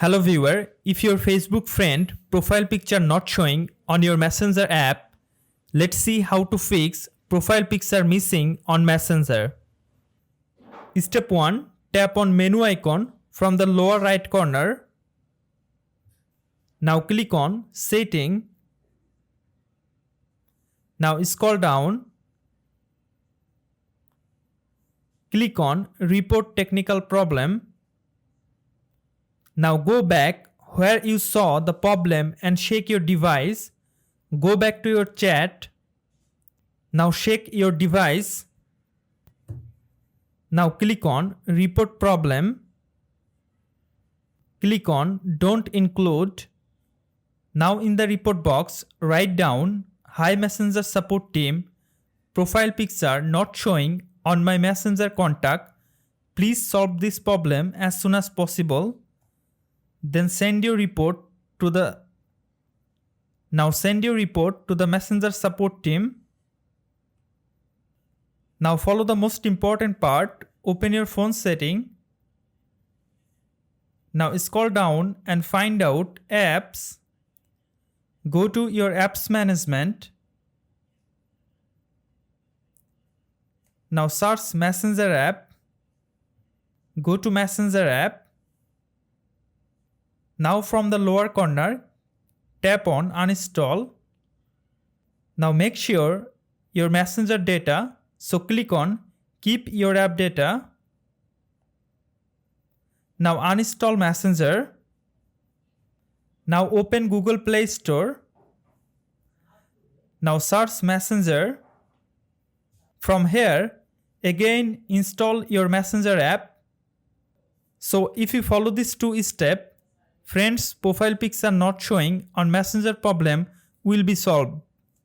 Hello viewer, if your Facebook friend profile picture not showing on your Messenger app, let's see how to fix profile picture missing on Messenger. Step 1. Tap on menu icon from the lower right corner. Now click on Setting. Now scroll down. Click on Report Technical Problem. Now go back where you saw the problem and shake your device. Go back to your chat. Now shake your device. Now click on Report Problem. Click on Don't Include. Now in the report box, write down Hi Messenger Support Team, profile picture not showing on my Messenger contact. Please solve this problem as soon as possible. Then send your report to the Messenger support team. Now follow the most important part. Open your phone setting. Now scroll down and find out apps. Go to your apps management. Now search Messenger app. Go to Messenger app. Now from the lower corner, tap on Uninstall. Now make sure your Messenger data, so click on Keep your app data. Now uninstall Messenger. Now open Google Play Store. Now search Messenger. From here, again install your Messenger app. So if you follow these 2 steps, friends' profile picture not showing on Messenger problem will be solved.